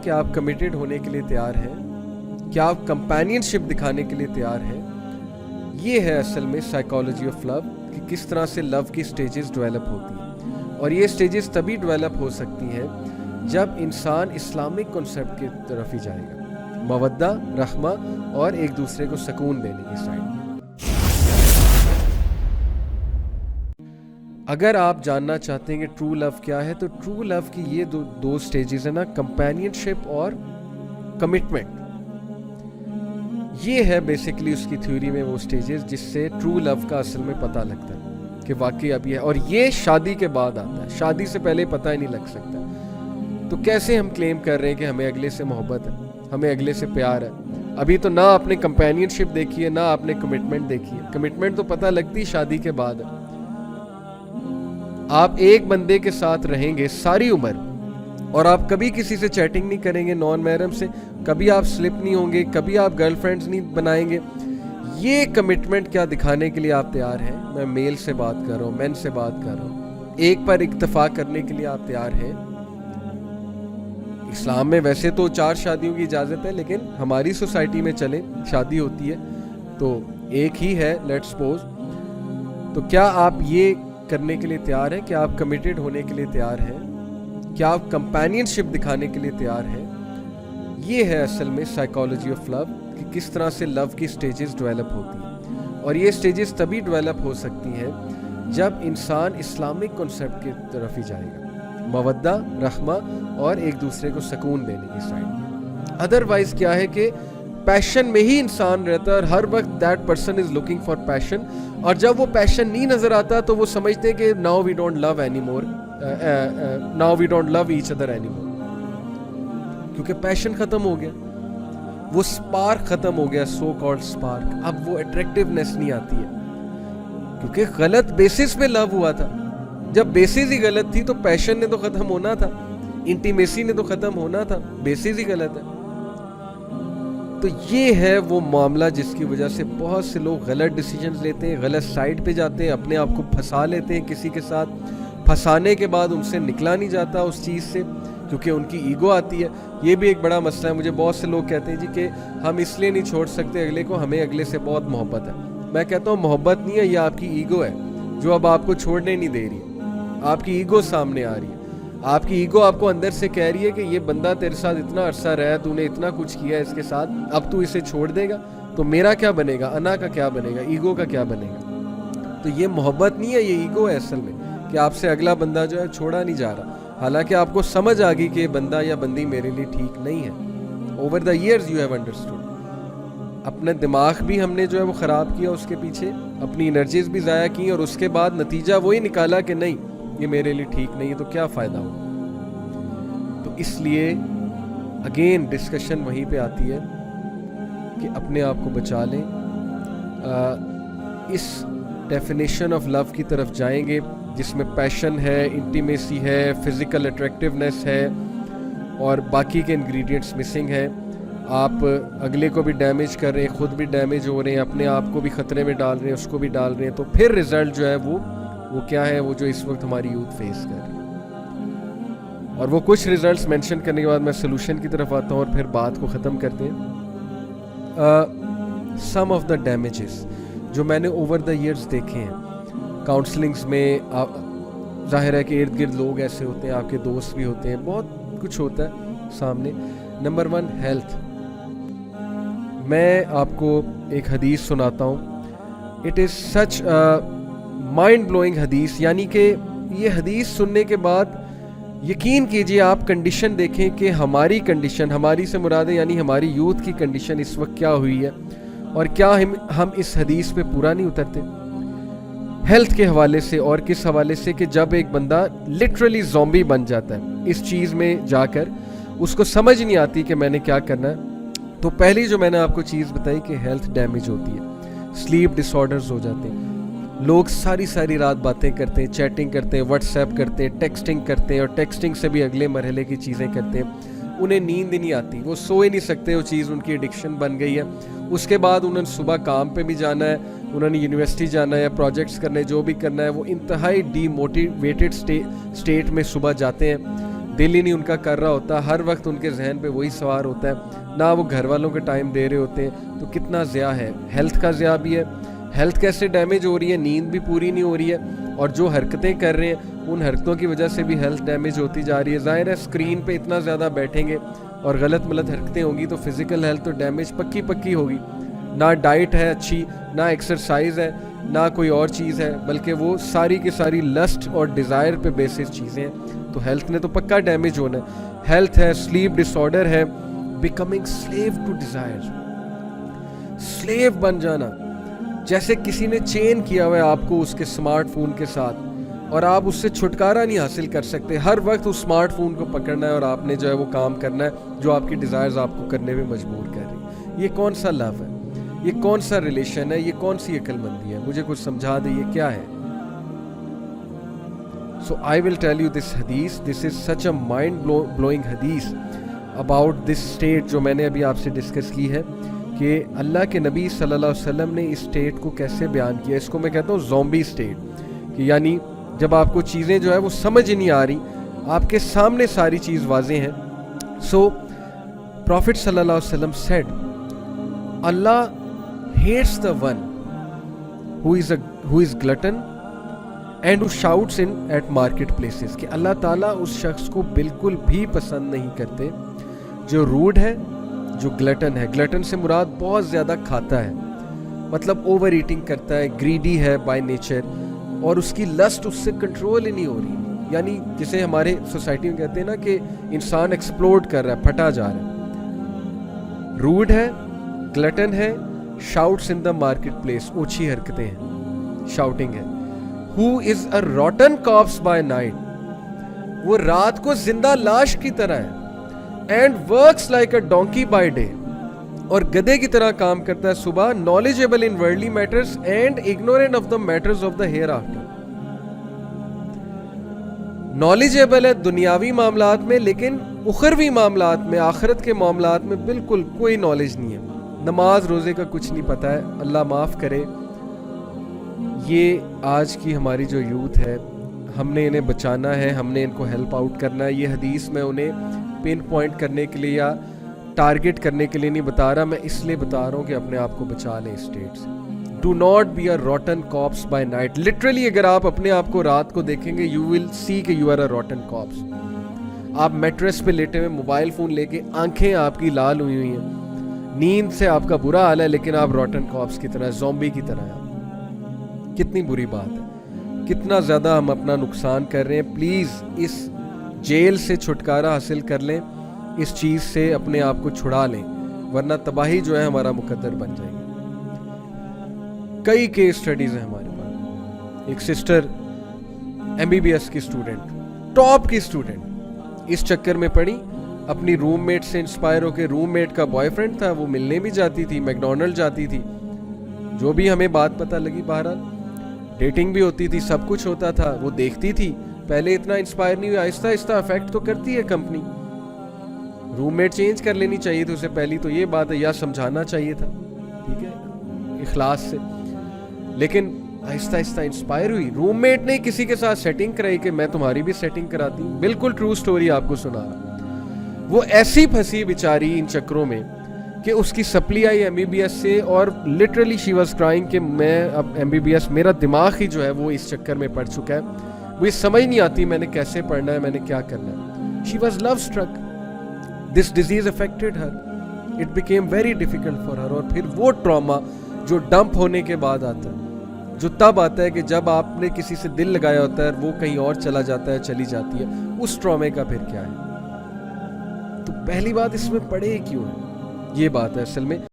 کہ آپ کمیٹڈ ہونے کے لیے تیار ہیں, کیا آپ کمپینینشپ دکھانے کے لیے تیار ہیں. یہ ہے اصل میں سائیکالوجی آف لو, کہ کس طرح سے لو کی سٹیجز ڈیولپ ہوتی ہیں. اور یہ سٹیجز تبھی ڈیولپ ہو سکتی ہیں جب انسان اسلامک کنسیپٹ کی طرف ہی جائے گا, مودہ, رحمہ اور ایک دوسرے کو سکون دینے کی سائڈ. اگر آپ جاننا چاہتے ہیں کہ ٹرو لو کیا ہے, تو ٹرو لو کی یہ دو سٹیجز ہیں نا, کمپینینشپ اور کمٹمنٹ. یہ ہے بیسیکلی اس کی تھیوری میں وہ سٹیجز جس سے ٹرو لو کا اصل میں پتہ لگتا ہے کہ واقعی اب یہ ہے. اور یہ شادی کے بعد آتا ہے, شادی سے پہلے پتہ ہی نہیں لگ سکتا. تو کیسے ہم کلیم کر رہے ہیں کہ ہمیں اگلے سے محبت ہے, ہمیں اگلے سے پیار ہے؟ ابھی تو نہ آپ نے کمپینینشپ دیکھی ہے, نہ آپ نے کمٹمنٹ دیکھی ہے. کمٹمنٹ تو پتہ لگتی شادی کے بعد ہے. آپ ایک بندے کے ساتھ رہیں گے ساری عمر, اور آپ کبھی کسی سے چیٹنگ نہیں کریں گے نان محرم سے, کبھی آپ سلپ نہیں ہوں گے, کبھی آپ گرل فرینڈز نہیں بنائیں گے. یہ کمٹمنٹ کیا دکھانے کے لیے آپ تیار ہیں؟ میں میل سے بات کر رہا ہوں, مین سے بات کر رہا ہوں. ایک پر اکتفا کرنے کے لیے آپ تیار ہیں؟ اسلام میں ویسے تو 4 شادیوں کی اجازت ہے, لیکن ہماری سوسائٹی میں چلیں شادی ہوتی ہے تو ایک ہی ہے, لیٹ سپوز. تو کیا آپ یہ کرنے کے لیے تیار ہیں کہ آپ کمیٹڈ ہونے کے لیے تیار ہیں, کیا آپ کمپینینشپ دکھانے کے لیے تیار ہیں؟ یہ ہے اصل میں سائیکالوجی آف لو, کہ کس طرح سے لو کی سٹیجز ڈیولپ ہوتی ہیں. اور یہ سٹیجز تبھی ڈیولپ ہو سکتی ہیں جب انسان اسلامک کنسیپٹ کی طرف ہی جائے گا, مودہ, رحمہ اور ایک دوسرے کو سکون دینے کی سائڈ. ادروائز کیا ہے کہ پیشن میں ہی انسان رہتا ہے, اور ہر وقت that person is looking for passion. اور جب وہ پیشن نہیں نظر آتا تو وہ سمجھتے ہیں کہ now we don't love any more, now we don't love each other any more, کیونکہ پیشن ختم ہو گیا, وہ سپارک ختم ہو گیا, سو کالڈ سپارک. اب وہ اٹریکٹیونیس نہیں آتی ہے, کیونکہ غلط بیسس پہ لو ہوا تھا. جب بیسس ہی غلط تھی تو پیشن نے تو ختم ہونا تھا, انٹیمیسی نے تو ختم ہونا تھا, بیسس ہی غلط ہے. تو یہ ہے وہ معاملہ جس کی وجہ سے بہت سے لوگ غلط ڈیسیجنز لیتے ہیں, غلط سائڈ پہ جاتے ہیں, اپنے آپ کو پھنسا لیتے ہیں کسی کے ساتھ. پھنسانے کے بعد ان سے نکلا نہیں جاتا اس چیز سے, کیونکہ ان کی ایگو آتی ہے. یہ بھی ایک بڑا مسئلہ ہے. مجھے بہت سے لوگ کہتے ہیں جی کہ ہم اس لیے نہیں چھوڑ سکتے اگلے کو, ہمیں اگلے سے بہت محبت ہے. میں کہتا ہوں محبت نہیں ہے, یہ آپ کی ایگو ہے جو اب آپ کو چھوڑنے نہیں دے رہی. آپ کی ایگو سامنے آ رہی ہے. آپ کی ایگو آپ کو اندر سے کہہ رہی ہے کہ یہ بندہ تیرے ساتھ اتنا عرصہ رہا, تو نے اتنا کچھ کیا اس کے ساتھ, اب تو اسے چھوڑ دے گا تو میرا کیا بنے گا, انا کا کیا بنے گا, ایگو کا کیا بنے گا. تو یہ محبت نہیں ہے, یہ ایگو ہے اصل میں, کہ آپ سے اگلا بندہ جو ہے چھوڑا نہیں جا رہا, حالانکہ آپ کو سمجھ آ گئی کہ یہ بندہ یا بندی میرے لیے ٹھیک نہیں ہے. Over the years you have understood. اپنا دماغ بھی ہم نے جو ہے وہ خراب کیا اس کے پیچھے, اپنی انرجیز بھی ضائع کی, اور اس کے بعد نتیجہ وہی نکالا کہ نہیں یہ میرے لیے ٹھیک نہیں ہے, تو کیا فائدہ ہو. تو اس لیے اگین ڈسکشن وہیں پہ آتی ہے کہ اپنے آپ کو بچا لیں. اس ڈیفینیشن آف لو کی طرف جائیں گے جس میں پیشن ہے, انٹیمیسی ہے, فزیکل اٹریکٹیونیس ہے, اور باقی کے انگریڈینٹس مسنگ ہیں. آپ اگلے کو بھی ڈیمیج کر رہے ہیں, خود بھی ڈیمیج ہو رہے ہیں, اپنے آپ کو بھی خطرے میں ڈال رہے ہیں, اس کو بھی ڈال رہے ہیں. تو پھر رزلٹ جو ہے وہ کیا ہے, وہ جو اس وقت ہماری یوتھ فیس کر رہی ہے. اور وہ کچھ ریزلٹس مینشن کرنے کے بعد میں سلوشن کی طرف آتا ہوں, اور پھر بات کو ختم کرتے ہیں. سم آف دا ڈیمیجز جو میں نے اوور دا ایئرز دیکھے ہیں کاؤنسلنگز میں, ظاہر ہے کہ ارد گرد لوگ ایسے ہوتے ہیں, آپ کے دوست بھی ہوتے ہیں, بہت کچھ ہوتا ہے سامنے. Number 1 health. میں آپ کو ایک حدیث سناتا ہوں. It is such mind blowing حدیث, یعنی کہ یہ حدیث سننے کے بعد یقین کیجئے آپ کنڈیشن دیکھیں کہ ہماری کنڈیشن, ہماری سے مراد ہے یعنی ہماری یوتھ کی کنڈیشن اس وقت کیا ہوئی ہے, اور کیا ہم اس حدیث پہ پورا نہیں اترتے ہیلتھ کے حوالے سے. اور کس حوالے سے کہ جب ایک بندہ لٹرلی زومبی بن جاتا ہے اس چیز میں جا کر, اس کو سمجھ نہیں آتی کہ میں نے کیا کرنا ہے. تو پہلی جو میں نے آپ کو چیز بتائی کہ ہیلتھ ڈیمیج ہوتی ہے, سلیپ ڈس آرڈرز ہو جاتے ہیں. لوگ ساری رات باتیں کرتے ہیں, چیٹنگ کرتے ہیں, واٹس ایپ کرتے ہیں, ٹیکسٹنگ کرتے ہیں, اور ٹیکسٹنگ سے بھی اگلے مرحلے کی چیزیں کرتے ہیں. انہیں نیند ہی نہیں آتی, وہ سو ہی نہیں سکتے, وہ چیز ان کی ایڈکشن بن گئی ہے. اس کے بعد انہوں نے صبح کام پہ بھی جانا ہے, انہوں نے یونیورسٹی جانا ہے, پروجیکٹس کرنے, جو بھی کرنا ہے, وہ انتہائی ڈی موٹیویٹڈ اسٹیٹ میں صبح جاتے ہیں. دل ہی نہیں ان کا کر رہا ہوتا, ہر وقت ان کے ذہن پہ وہی سوار ہوتا ہے, نہ وہ گھر والوں کے ٹائم دے رہے ہوتے ہیں, تو کتنا ضیاع ہے. ہیلتھ کا ضیاع بھی ہے, ہیلتھ کیسے ڈیمیج ہو رہی ہے, نیند بھی پوری نہیں ہو رہی ہے, اور جو حرکتیں کر رہے ہیں ان حرکتوں کی وجہ سے بھی ہیلتھ ڈیمیج ہوتی جا رہی ہے. ظاہر ہے اسکرین پہ اتنا زیادہ بیٹھیں گے اور غلط ملت حرکتیں ہوں گی تو فزیکل ہیلتھ تو ڈیمیج پکی ہوگی. نہ ڈائٹ ہے اچھی, نہ ایکسرسائز ہے, نہ کوئی اور چیز ہے, بلکہ وہ ساری کی ساری لسٹ اور ڈیزائر پہ بیسس چیزیں ہیں, تو ہیلتھ نے تو پکا ڈیمیج ہونا ہے. ہیلتھ ہے, سلیپ ڈس آرڈر ہے, becoming slave to desire, slave بن جانا, جیسے کسی نے چین کیا ہوا ہے آپ کو اس کے اسمارٹ فون کے ساتھ اور آپ اس سے چھٹکارا نہیں حاصل کر سکتے. ہر وقت اس اسمارٹ فون کو پکڑنا ہے اور آپ نے جو ہے وہ کام کرنا ہے جو آپ کی ڈیزائرز آپ کو کرنے میں مجبور کر رہی ہیں. یہ کون سا لو ہے, یہ کون سا ریلیشن ہے, یہ کون سی عقل مندی ہے؟ مجھے کچھ سمجھا دے یہ کیا ہے. So I will tell you this hadith. This is such a mind-blowing hadith about this state جو میں نے ابھی آپ سے ڈسکس کی ہے کہ اللہ کے نبی صلی اللہ علیہ وسلم نے اس اسٹیٹ کو کیسے بیان کیا. اس کو میں کہتا ہوں زومبی اسٹیٹ, کہ یعنی جب آپ کو چیزیں جو ہے وہ سمجھ نہیں آ رہی, آپ کے سامنے ساری چیز واضح ہیں. So Prophet صلی اللہ علیہ وسلم said Allah hates the one who is glutton and who shouts in at market places, کہ اللہ تعالیٰ اس شخص کو بالکل بھی پسند نہیں کرتے جو روڈ ہے, جو گلٹن ہے. گلٹن سے مراد بہت زیادہ کھاتا ہے, مطلب اوور ایٹنگ کرتا ہے, گریڈی ہے بائی نیچر, اور اس کی لسٹ اس سے کنٹرول ہی نہیں ہو رہی. یعنی جسے ہمارے سوسائٹی میں کہتے ہیں نا کہ انسان ایکسپلوڈ کر رہا ہے, پھٹا جا رہا ہے. روڈ ہے, گلٹن ہے, شاؤٹس ان دا مارکیٹ پلیس, اوچھی حرکتیں ہیں, شاؤٹنگ ہے. Who is a rotten corpse by night, وہ رات کو زندہ لاش کی طرح ہے. And works like a donkey by day, اور گدھے کی طرح کام کرتا ہے صبح. Knowledgeable in worldly matters and ignorant of the matters of the hereafter. Knowledgeable ہے دنیاوی معاملات میں, لیکن اخروی معاملات میں, آخرت کے معاملات میں بالکل کوئی نالج نہیں ہے. نماز روزے کا کچھ نہیں پتہ ہے. اللہ معاف کرے, یہ آج کی ہماری جو یوتھ ہے, ہم نے انہیں بچانا ہے, ہم نے ان کو ہیلپ آؤٹ کرنا ہے. یہ حدیث میں انہیں پن پوائنٹ کرنے کے لیے یا ٹارگٹ کرنے کے لیے نہیں بتا رہا, میں اس لیے بتا رہا ہوں کہ اپنے آپ کو بچا لیں اسٹیٹ سے. Do not be a rotten corpse by night. Literally اگر آپ اپنے آپ کو رات کو دیکھیں گے, یو ول سی کہ you are a rotten corps. آپ میٹریس پہ لیٹے ہوئے, موبائل فون لے کے, آنکھیں آپ کی لال ہوئی ہوئی ہیں, نیند سے آپ کا برا حال ہے, لیکن آپ روٹن کارپس کی طرح, زومبی کی طرح ہیں. کتنی بری بات ہے, کتنا زیادہ ہم اپنا نقصان کر رہے ہیں. پلیز اس جیل سے چھٹکارا حاصل کر لیں, اس چیز سے اپنے آپ کو چھڑا لیں, ورنہ تباہی جو ہے ہمارا مقدر بن جائے گی. کئی کیس سٹڈیز ہیں ہمارے پاس. ایک سسٹر MBBS کی اسٹوڈنٹ, ٹاپ کی اسٹوڈنٹ, اس چکر میں پڑی, اپنی روم میٹ سے انسپائر ہو کے. روم میٹ کا بوائے فرینڈ تھا, وہ ملنے بھی جاتی تھی, میکڈونلڈ جاتی تھی, جو بھی ہمیں بات پتہ لگی. بہرحال ڈیٹنگ بھی ہوتی تھی, سب کچھ ہوتا تھا. وہ دیکھتی تھی, پہلے اتنا انسپائر نہیں ہوئی, آہستہ آہستہ افیکٹ تو کرتی ہے کمپنی. روم میٹ چینج کر لینی چاہیے تھی اسے, پہلی تو یہ بات ہے, یا سمجھانا چاہیے تھا, ٹھیک ہے, اخلاص سے. لیکن آہستہ آہستہ انسپائر ہوئی. روم میٹ نے کسی کے ساتھ سیٹنگ کرائی کہ میں تمہاری بھی سیٹنگ کراتی ہوں. بالکل ٹرو سٹوری آپ کو سنا رہا. وہ ایسی پھنسی بیچاری ان چکروں میں کہ اس کی سپلی آئی MBBS سے, اور لٹرلی شی واز کرائنگ کہ میں اب MBBS, میرا دماغ ہی جو ہے وہ اس چکر میں پڑ چکا ہے, مجھے سمجھ نہیں آتی میں نے کیسے پڑھنا ہے, میں نے کیا کرنا ہے. She was love struck, this disease affected her, it became very difficult for her. اور پھر وہ ٹراما جو ڈمپ ہونے کے بعد آتا ہے, جو تب آتا ہے کہ جب آپ نے کسی سے دل لگایا ہوتا ہے, وہ کہیں اور چلا جاتا ہے, چلی جاتی ہے, اس ٹرامے کا پھر کیا ہے. تو پہلی بات اس میں پڑے کیوں ہے, یہ بات ہے اصل میں.